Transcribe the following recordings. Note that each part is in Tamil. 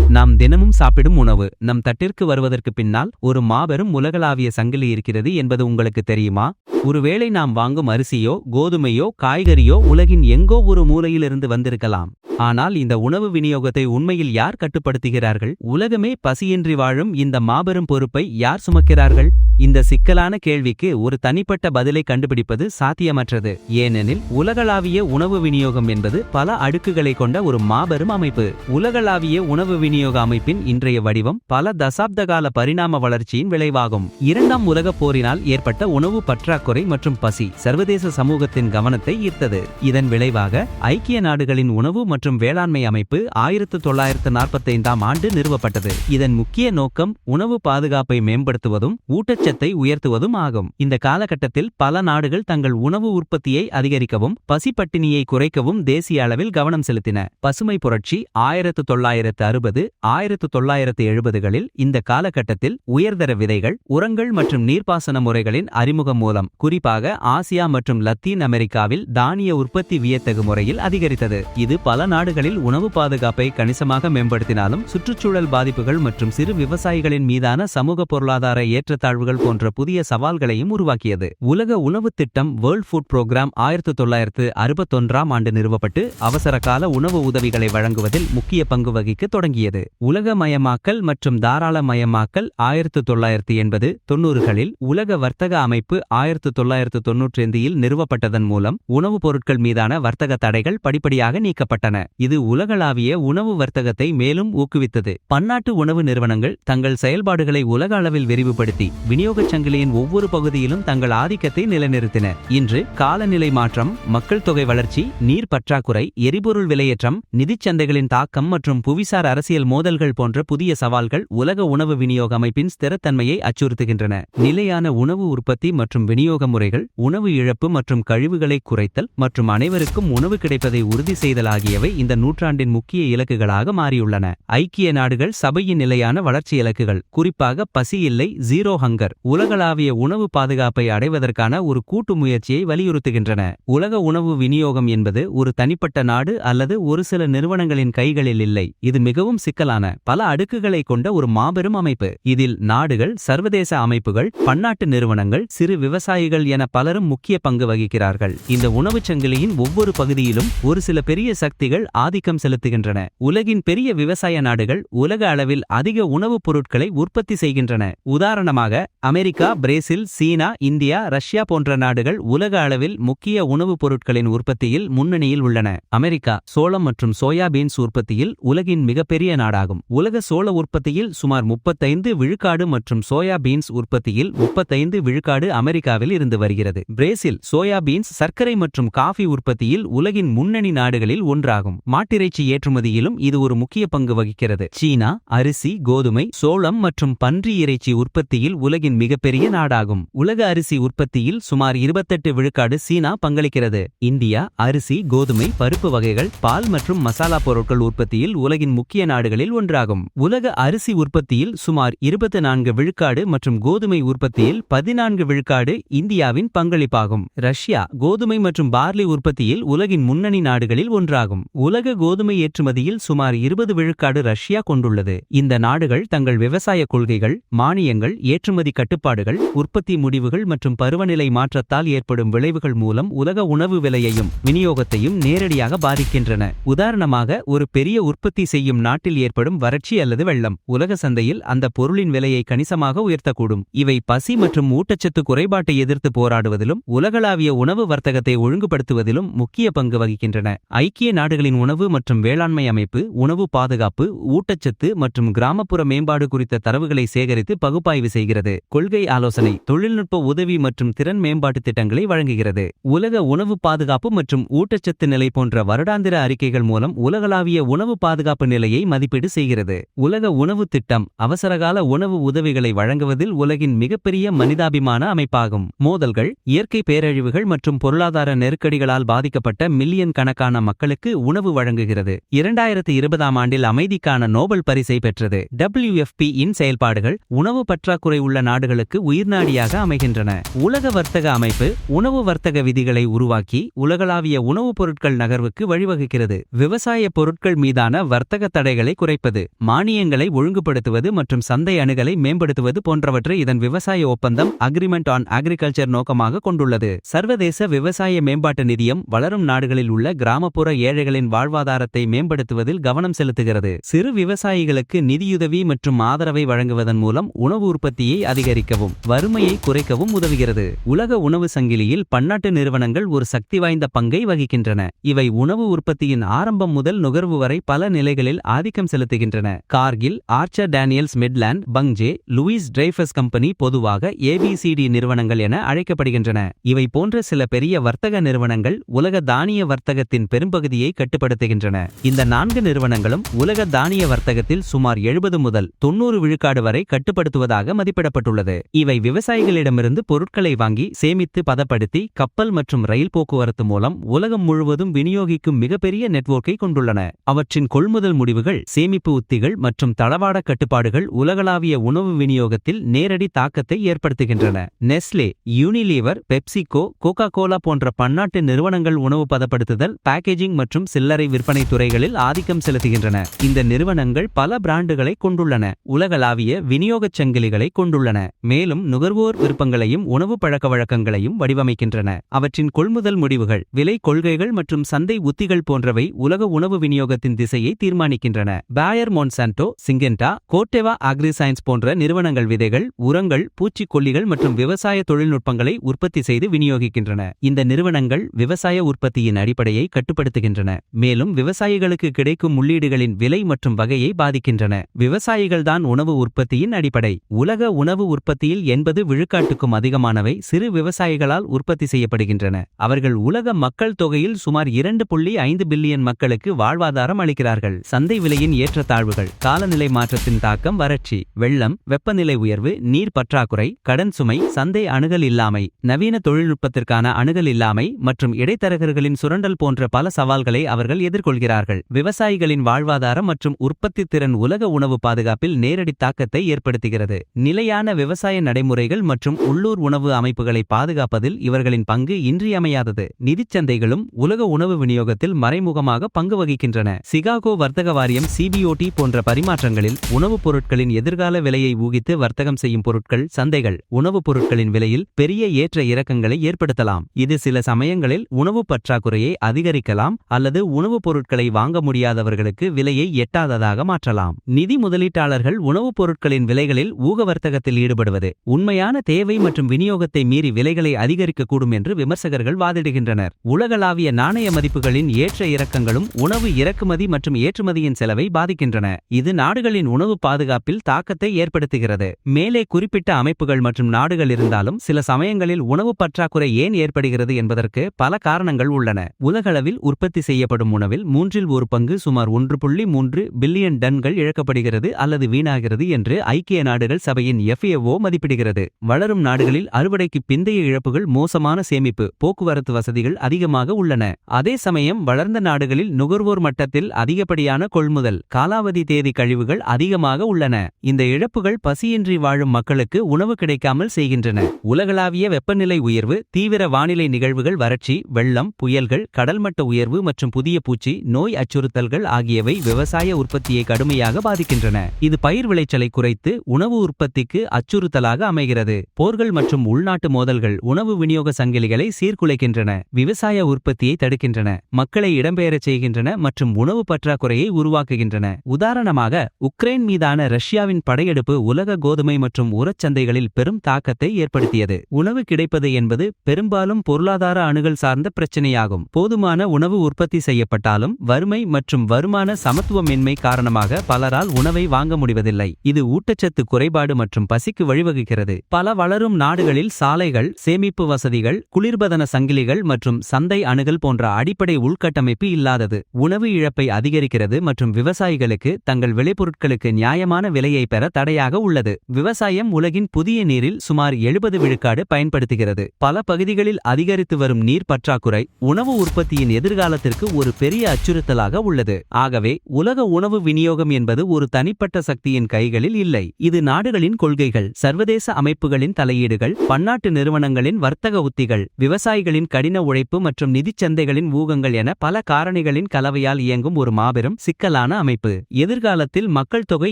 நாம் தினமும் சாப்பிடும் உணவு நம் தட்டிற்கு வருவதற்கு பின்னால் ஒரு மாபெரும் உலகளாவிய சங்கிலி இருக்கிறது என்பது உங்களுக்கு தெரியுமா? ஒருவேளை நாம் வாங்கும் அரிசியோ கோதுமையோ காய்கறியோ உலகின் எங்கோ ஒரு மூலையிலிருந்து வந்திருக்கலாம். ஆனால் இந்த உணவு விநியோகத்தை உண்மையில் யார் கட்டுப்படுத்துகிறார்கள்? உலகமே பசியின்றி வாழும் இந்த மாபெரும் பொறுப்பை யார் சுமக்கிறார்கள்? இந்த சிக்கலான கேள்விக்கு ஒரு தனிப்பட்ட பதிலை கண்டுபிடிப்பது சாத்தியமற்றது. ஏனெனில் உலகளாவிய உணவு விநியோகம் என்பது பல அடுக்குகளை கொண்ட ஒரு மாபெரும் அமைப்பு. உலகளாவிய உணவு விநியோக அமைப்பின் இன்றைய வடிவம் பல தசாப்தகால பரிணாம வளர்ச்சியின் விளைவாகும். இரண்டாம் உலகப் போரினால் ஏற்பட்ட உணவு பற்றாக்குறை மற்றும் பசி சர்வதேச சமூகத்தின் கவனத்தை ஈர்த்தது. இதன் விளைவாக ஐக்கிய நாடுகளின் உணவு மற்றும் வேளாண்மை அமைப்பு 1945ஆம் ஆண்டு நிறுவப்பட்டது. இதன் முக்கிய நோக்கம் உணவு பாதுகாப்பை மேம்படுத்துவதும் ஊட்டச்சத்தை உயர்த்துவதும் ஆகும். இந்த காலகட்டத்தில் பல நாடுகள் தங்கள் உணவு உற்பத்தியை அதிகரிக்கவும் பசிப்பட்டினியை குறைக்கவும் தேசிய அளவில் கவனம் செலுத்தின. பசுமை புரட்சி 1960 1970களில் இந்த காலகட்டத்தில் உயர்தர விதைகள், உரங்கள் மற்றும் நீர்ப்பாசன முறைகளின் அறிமுகம் மூலம் குறிப்பாக ஆசியா மற்றும் லத்தீன் அமெரிக்காவில் தானிய உற்பத்தி வியத்தகு முறையில் அதிகரித்தது. இது பல நாடுகளில் உணவு பாதுகாப்பை கணிசமாக மேம்படுத்தினாலும் சுற்றுச்சூழல் பாதிப்புகள் மற்றும் சிறு விவசாயிகளின் மீதான சமூக பொருளாதார ஏற்றத்தாழ்வுகள் போன்ற புதிய சவால்களையும் உருவாக்கியது. உலக உணவு திட்டம் வேர்ல்ட் ஃபுட் புரோகிராம் 1961ஆம் ஆண்டு நிறுவப்பட்டு அவசர கால உணவு உதவிகளை வழங்குவதில் முக்கிய பங்கு வகிக்க தொடங்கியது. உலகமயமாக்கல் மற்றும் தாராளமயமாக்கல் 1980 90களில் உலக வர்த்தக அமைப்பு 1995இல் நிறுவப்பட்டதன் மூலம் உணவுப் பொருட்கள் மீதான வர்த்தக தடைகள் படிப்படியாக நீக்கப்பட்டன. இது உலகளாவிய உணவு வர்த்தகத்தை மேலும் ஊக்குவித்தது. பன்னாட்டு உணவு நிறுவனங்கள் தங்கள் செயல்பாடுகளை உலக அளவில் விரிவுபடுத்தி விநியோகச் சங்கிலியின் ஒவ்வொரு பகுதியிலும் தங்கள் ஆதிக்கத்தை நிலைநிறுத்தின. இன்று காலநிலை மாற்றம், மக்கள் தொகை வளர்ச்சி, நீர் பற்றாக்குறை, எரிபொருள் விலையேற்றம், நிதிச் சந்தைகளின் தாக்கம் மற்றும் புவிசார் அரசியல் மோதல்கள் போன்ற புதிய சவால்கள் உலக உணவு விநியோக அமைப்பின் ஸ்திரத்தன்மையை அச்சுறுத்துகின்றன. நிலையான உணவு உற்பத்தி மற்றும் விநியோக முறைகள், உணவு இழப்பு மற்றும் கழிவுகளை குறைத்தல் மற்றும் அனைவருக்கும் உணவு கிடைப்பதை உறுதி செய்தல் ஆகியவை இந்த நூற்றாண்டின் முக்கிய இலக்குகளாக மாறியுள்ளன. ஐக்கிய நாடுகள் சபையின் நிலையான வளர்ச்சி இலக்குகள், குறிப்பாக பசி இல்லை ஜீரோ ஹங்கர், உலகளாவிய உணவு பாதுகாப்பை அடைவதற்கான ஒரு கூட்டு முயற்சியை வலியுறுத்துகின்றன. உலக உணவு விநியோகம் என்பது ஒரு தனிப்பட்ட நாடு அல்லது ஒரு சில நிறுவனங்களின் கைகளில் இல்லை. இது மிகவும் சிக்கலான பல அடுக்குகளை கொண்ட ஒரு மாபெரும் அமைப்பு. இதில் நாடுகள், சர்வதேச அமைப்புகள், பன்னாட்டு நிறுவனங்கள், சிறு விவசாயிகள் என பலரும் முக்கிய பங்கு வகிக்கிறார்கள். இந்த உணவுச் சங்கிலியின் ஒவ்வொரு பகுதியிலும் ஒரு சில பெரிய சக்திகள் ஆதிக்கம் செலுத்துகின்றன. உலகின் பெரிய விவசாய நாடுகள் உலக அளவில் அதிக உணவுப் பொருட்களை உற்பத்தி செய்கின்றன. உதாரணமாக அமெரிக்கா, பிரேசில், சீனா, இந்தியா, ரஷ்யா போன்ற நாடுகள் உலக அளவில் முக்கிய உணவுப் பொருட்களின் உற்பத்தியில் முன்னணியில் உள்ளன. அமெரிக்கா சோளம் மற்றும் சோயா பீன்ஸ் உற்பத்தியில் உலகின் மிகப்பெரிய நாடாகும். உலக சோள உற்பத்தியில் சுமார் 35% மற்றும் சோயா பீன்ஸ் உற்பத்தியில் 35% அமெரிக்காவில் இருந்து வருகிறது. பிரேசில் சோயா பீன்ஸ், சர்க்கரை மற்றும் காஃபி உற்பத்தியில் உலகின் முன்னணி நாடுகளில் ஒன்றாகும். மாட்டிறைச்சி ஏற்றுமதியிலும் இது ஒரு முக்கிய பங்கு வகிக்கிறது. சீனா அரிசி, கோதுமை, சோளம் மற்றும் பன்றி இறைச்சி உற்பத்தியில் உலகின் மிகப்பெரிய நாடாகும். உலக அரிசி உற்பத்தியில் சுமார் 28% சீனா பங்களிக்கிறது. இந்தியா அரிசி, கோதுமை, பருப்பு வகைகள், பால் மற்றும் மசாலா பொருட்கள் உற்பத்தியில் உலகின் முக்கிய நாடுகளில் ஒன்றாகும். உலக அரிசி உற்பத்தியில் சுமார் 24% மற்றும் கோதுமை உற்பத்தியில் 14% இந்தியாவின் பங்களிப்பாகும். ரஷ்யா கோதுமை மற்றும் பார்லி உற்பத்தியில் உலகின் முன்னணி நாடுகளில் ஒன்றாகும். உலக கோதுமை ஏற்றுமதியில் சுமார் 20% ரஷ்யா கொண்டுள்ளது. இந்த நாடுகள் தங்கள் விவசாய கொள்கைகள், மானியங்கள், ஏற்றுமதி கட்டுப்பாடுகள், உற்பத்தி முடிவுகள் மற்றும் பருவநிலை மாற்றத்தால் ஏற்படும் விளைவுகள் மூலம் உலக உணவு விலையையும் விநியோகத்தையும் நேரடியாக பாதிக்கின்றன. உதாரணமாக, ஒரு பெரிய உற்பத்தி செய்யும் நாட்டில் ஏற்படும் வறட்சி அல்லது வெள்ளம் உலக சந்தையில் அந்த பொருளின் விலையை கணிசமாக உயர்த்தக்கூடும். இவை பசி மற்றும் ஊட்டச்சத்து குறைபாட்டை எதிர்த்து போராடுவதிலும் உலகளாவிய உணவு வர்த்தகத்தை ஒழுங்குபடுத்துவதிலும் முக்கிய பங்கு வகிக்கின்றன. ஐக்கிய நாடுகளின் உணவு மற்றும் வேளாண்மை அமைப்பு உணவு பாதுகாப்பு, ஊட்டச்சத்து மற்றும் கிராமப்புற மேம்பாடு குறித்த தரவுகளை சேகரித்து பகுப்பாய்வு செய்கிறது. கொள்கை ஆலோசனை, தொழில்நுட்ப உதவி மற்றும் திறன் மேம்பாட்டு திட்டங்களை வழங்குகிறது. உலக உணவு பாதுகாப்பு மற்றும் ஊட்டச்சத்து நிலை போன்ற வருடாந்திர அறிக்கைகள் மூலம் உலகளாவிய உணவு பாதுகாப்பு நிலையை மதிப்பீடு செய்கிறது. உலக உணவு திட்டம் அவசரகால உணவு உதவிகளை வழங்குவதில் உலகின் மிகப்பெரிய மனிதாபிமான அமைப்பாகும். மோதல்கள், இயற்கை பேரழிவுகள் மற்றும் பொருளாதார நெருக்கடிகளால் பாதிக்கப்பட்ட மில்லியன் கணக்கான மக்களுக்கு உணவு வழங்குகிறது. 2020ஆம் ஆண்டில் அமைதிக்கான நோபல் பரிசை பெற்றது. WFP இன் செயல்பாடுகள் உணவு பற்றாக்குறை உள்ள நாடுகளுக்கு உயிர்நாடியாக அமைகின்றன. உலக வர்த்தக அமைப்பு உணவு வர்த்தக விதிகளை உருவாக்கி உலகளாவிய உணவுப் பொருட்கள் நகர்வுக்கு வழிவகுக்கிறது. விவசாய பொருட்கள் மீதான வர்த்தக தடைகளை குறைப்பது, மானியங்களை ஒழுங்குபடுத்துவது மற்றும் சந்தை அணுகலை மேம்படுத்துவது போன்றவற்றை இதன் விவசாய ஒப்பந்தம் அக்ரிமெண்ட் ஆன் அக்ரிகல்ச்சர் நோக்கமாக கொண்டுள்ளது. சர்வதேச விவசாய மேம்பாட்டு நிதியம் வளரும் நாடுகளில் உள்ள கிராமப்புற ஏழைகளின் வாழ்வாதாரத்தை மேம்படுத்துவதில் கவனம் செலுத்துகிறது. சிறு விவசாயிகளுக்கு நிதியுதவி மற்றும் ஆதரவை வழங்குவதன் மூலம் உணவு உற்பத்தியை அதிகரிக்கவும் வறுமையை குறைக்கவும் உதவுகிறது. உலக உணவு சங்கிலியில் பன்னாட்டு நிறுவனங்கள் ஒரு சக்தி வாய்ந்த பங்கை வகிக்கின்றன. இவை உணவு உற்பத்தியின் ஆரம்பம் முதல் நுகர்வு வரை பல நிலைகளில் ஆதிக்கம் செலுத்துகின்றன. Cargill, Archer Daniels Midland, Bunge, Louis Dreyfus company பொதுவாக ABCD நிறுவனங்கள் என அழைக்கப்படுகின்றன. இவை போன்ற சில பெரிய வர்த்தக நிறுவனங்கள் உலக தானிய வர்த்தகத்தின் பெரும்பகுதியை கட்டுப்படுத்துகின்றன. இந்த 4 நிறுவனங்களும் உலக தானிய வர்த்தகத்தில் சுமார் 70 முதல் 90 விழுக்காடு வரை கட்டுப்படுத்துவதாக மதிப்பிடப்பட்டுள்ளது. இவை விவசாயிகளிடமிருந்து பொருட்களை வாங்கி சேமித்து பதப்படுத்தி கப்பல் மற்றும் ரயில் போக்குவரத்து மூலம் உலகம் முழுவதும் விநியோகிக்கும் மிகப்பெரிய நெட்வொர்க்கை கொண்டுள்ளன. அவற்றின் கொள்முதல் முடிவுகள், சேமிப்பு உத்திகள் மற்றும் தளவாட கட்டுப்பாடுகள் உலகளாவிய உணவு விநியோகத்தில் நேரடி தாக்கத்தை ஏற்படுத்துகின்றன. Nestle, Unilever, PepsiCo, Coca Cola போன்ற பன்னாட்டு நிறுவனங்கள் உணவு பதப்படுத்துதல், பேக்கேஜிங் மற்றும் சில்லறை விற்பனை துறைகளில் ஆதிக்கம் செலுத்துகின்றன. இந்த நிறுவனங்கள் பல பிராண்டுகளை கொண்டுள்ளன, உலகளாவிய விநியோகச் சங்கிலிகளை கொண்டுள்ளன, மேலும் நுகர்வோர் விருப்பங்களையும் உணவு பழக்கவழக்கங்களையும் வடிவமைக்கின்றன. அவற்றின் கொள்முதல் முடிவுகள், விலை கொள்கைகள் மற்றும் சந்தை உத்திகள் போன்றவை உலக உணவு விநியோகத்தின் திசையை தீர்மானிக்கின்றன. பாயர் மோன்சான்டோ, சிங்கெண்டா, கோர்டெவா அக்ரிசைன்ஸ் போன்ற நிறுவனங்கள் விதைகள், உரங்கள், பூச்சிக்கொல்லிகள் மற்றும் விவசாய தொழில்நுட்பங்களை உற்பத்தி செய்து விநியோகிக்கின்றன. இந்த நிறுவனங்கள் விவசாய உற்பத்தியின் அடிப்படையை கட்டுப்படுத்துகின்றன, மேலும் விவசாயிகளுக்கு கிடைக்கும் உள்ளீடுகளின் விலை மற்றும் வகையை பாதிக்கின்றன. விவசாயிகள்தான் உணவு உற்பத்தியின் அடிப்படை. உலக உணவு உற்பத்தியில் 80 விழுக்காட்டுக்கும் அதிகமானவை சிறு விவசாயிகளால் உற்பத்தி செய்யப்படுகின்றன. அவர்கள் உலக மக்கள் தொகையில் சுமார் 2.5 பில்லியன் மக்களுக்கு வாழ்வாதாரம் அளிக்கிறார்கள். சந்தை விலையின் ஏற்றத்தாழ்வுகள், காலநிலை மாற்றத்தின் தாக்கம், வறட்சி, வெள்ளம், வெப்பநிலை உயர்வு, நீர் பற்றாக்குறை, கடன் சுமை, சந்தை அணுகல் இல்லாமை, நவீன தொழில்நுட்பத்திற்கான அணுகல் இல்லாமை மற்றும் இடைத்தரகர்களின் சுரண்டல் போன்ற பல சவால்களை அவர்கள் எதிர்கொள்கிறார்கள். விவசாயிகளின் வாழ்வாதாரம் மற்றும் உற்பத்தி திறன் உலக உணவு பாதுகாப்பில் நேரடி தாக்கத்தை ஏற்படுத்துகிறது. நிலையான விவசாய நடைமுறைகள் மற்றும் உள்ளூர் உணவு அமைப்புகளை பாதுகாப்பதில் இவர்களின் பங்கு இன்றியமையாதது. நிதிச்சந்தைகளும் உலக உணவு விநியோகத்தில் மறைமுகமாக பங்கு வகிக்கின்றன. சிகாகோ வர்த்தக வாரியம் CBOT போன்ற பரிமாற்றங்களில் உணவுப் பொருட்களின் எதிர்கால விலையை ஊகித்து வர்த்தகம் செய்யும் பொருட்கள் சந்தைகள் உணவுப் பொருட்களின் விலையில் பெரிய ஏற்ற இறக்கங்களை ஏற்படுத்தலாம். இது சில சமயங்களில் உணவு பற்றாக்குறையை அதிகரிக்கலாம் அல்லது உணவுப் பொருட்களை வாங்க முடியாதவர்களுக்கு விலையை எட்டாததாக மாற்றலாம். நிதி முதலீட்டாளர்கள் உணவுப் பொருட்களின் விலைகளில் ஊக வர்த்தகத்தில் ஈடுபடுவது உண்மையான தேவை மற்றும் விநியோகத்தை மீறி விலைகளை அதிகரிக்கக்கூடும் என்று விமர்சகர்கள் வாதிடுகின்றனர். உலகளாவிய நாணய மதிப்புகளின் ஏற்ற இறக்கங்களும் உணவு இறக்குமதி மற்றும் ஏற்றுமதியின் செலவை பாதிக்கின்றன. இது நாடுகளின் உணவு பாதுகாப்பில் தாக்கத்தை ஏற்படுத்துகிறது. மேலே குறிப்பிட்ட அமைப்புகள் மற்றும் நாடுகள் இருந்தாலும் சில சமயங்களில் உணவு பற்றாக்குறை ஏன் ஏற்படுகிறது என்பதற்கு பல காரணங்கள் உள்ளன. உலகளவில் உற்பத்தி செய்யப்படும் உணவில் 1/3 பங்கு சுமார் 1.3 பில்லியன் டன்கள் இழக்கப்படுகிறது அல்லது வீணாகிறது என்று ஐக்கிய நாடுகள் சபையின் FAO மதிப்பிடுகிறது. வளரும் நாடுகளில் அறுவடைக்கு பிந்தைய இழப்புகள், மோசமான சேமிப்பு, போக்குவரத்து வசதிகள் அதிகமாக உள்ளன. அதே சமயம் வளர்ந்த நாடுகளில் நுகர்வோர் மட்டத்தில் அதிகப்படியான கொள்முதல், காலாவதி தேதி கழிவுகள் அதிகமாக உள்ளன. இந்த இழப்புகள் பசியின்றி வாழும் மக்களுக்கு உணவு கிடைக்காமல் செய்கின்றன. உலகளாவிய வெப்பநிலை உயர்வு, தீவிர வானிலை நிகழ்வுகள், வறட்சி, வெள்ளம், புயல்கள், கடல்மட்ட உயர்வு மற்றும் புதிய பூச்சி நோய் அச்சுறுத்தல்கள் ஆகியவை விவசாய உற்பத்தியை கடுமையாக பாதிக்கின்றன. இது பயிர் விளைச்சலை குறைத்து உணவு உற்பத்திக்கு அச்சுறுத்தலாக அமைகிறது. போர்கள் மற்றும் உள்நாட்டு மோதல்கள் உணவு விநியோக சங்கிலிகளை சீர்குலைக்கின்றன, விவசாய உற்பத்தியை தடுக்கின்றன, மக்களை இடம்பெயரச் செய்கின்றன மற்றும் உணவு பற்றாக்குறையை உருவாக்குகின்றன. உதாரணமாக, உக்ரைன் மீதான ரஷ்யாவின் படையெடுப்பு உலக கோதுமை மற்றும் உரச்சந்தைகளில் பெரும் தாக்கத்தை ஏற்படுத்தியது. உணவு கிடைப்பது என்பது பெரும்பாலும் பொருளாதார அணுகல் சார்ந்த பிரச்சினையாகும். போதுமான உணவு உற்பத்தி செய்யப்பட்டாலும் வறுமை மற்றும் வருமான சமத்துவமின்மை காரணமாக பலரால் உணவை வாங்க முடிவதில்லை. இது ஊட்டச்சத்து குறைபாடு மற்றும் பசிக்கு வழிவகுக்கிறது. பல வளரும் நாடுகளில் சாலைகள், சேமிப்பு வசதிகள், குளிர்பதன சங்கிலிகள் மற்றும் சந்தை அணுகல் போன்ற அடிப்படை உள்கட்டமைப்பு இல்லாதது உணவு இழப்பை அதிகரிக்கிறது மற்றும் விவசாயிகளுக்கு தங்கள் விளைபொருட்களுக்கு நியாயமான விலையை பெற தடையாக உள்ளது. விவசாயம் உலகின் புதிய நீரில் சுமார் 70 விழுக்காடு பயன்படுத்துகிறது. பல பகுதிகளில் அதிகரித்து வரும் நீர் பற்றாக்குறை உணவு உற்பத்தியின் எதிர்காலத்திற்கு ஒரு பெரிய அச்சுறுத்தலாக உள்ளது. ஆகவே உலக உணவு விநியோகம் என்பது ஒரு தனிப்பட்ட சக்தியின் கைகளில் இல்லை. இது நாடுகளின் கொள்கைகள், சவால்கள்: சர்வதேச அமைப்புகளின் தலையீடுகள், பன்னாட்டு நிறுவனங்களின் வர்த்தக உத்திகள், விவசாயிகளின் கடின உழைப்பு மற்றும் நிதிச் சந்தைகளின் ஊகங்கள் என பல காரணிகளின் கலவையால் இயங்கும் ஒரு மாபெரும் சிக்கலான அமைப்பு. எதிர்காலத்தில் மக்கள் தொகை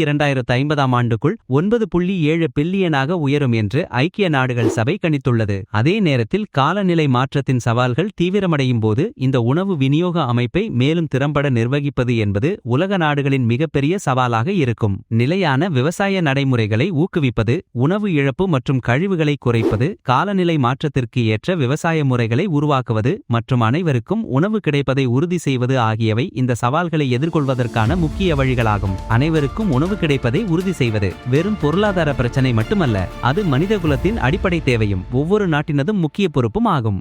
2050ஆம் ஆண்டுக்குள் 9.7 பில்லியனாக உயரும் என்று ஐக்கிய நாடுகள் சபை கணித்துள்ளது. அதே நேரத்தில் காலநிலை மாற்றத்தின் சவால்கள் தீவிரமடையும் போது இந்த உணவு விநியோக அமைப்பை மேலும் திறம்பட நிர்வகிப்பது என்பது உலக நாடுகளின் மிகப்பெரிய சவாலாக இருக்கும். நிலையான விவசாய நடைமுறைகளை ஊக்குவிப்பது, உணவு இழப்பு மற்றும் கழிவுகளை குறைப்பது, காலநிலை மாற்றத்திற்கு ஏற்ற விவசாய முறைகளை உருவாக்குவது மற்றும் அனைவருக்கும் உணவு கிடைப்பதை உறுதி செய்வது ஆகியவை இந்த சவால்களை எதிர்கொள்வதற்கான முக்கிய வழிகளாகும். அனைவருக்கும் உணவு கிடைப்பதை உறுதி செய்வது வெறும் பொருளாதார பிரச்சனை மட்டுமல்ல, அது மனிதகுலத்தின் அடிப்படை தேவையும் ஒவ்வொரு நாட்டினதும் முக்கிய பொறுப்பும் ஆகும்.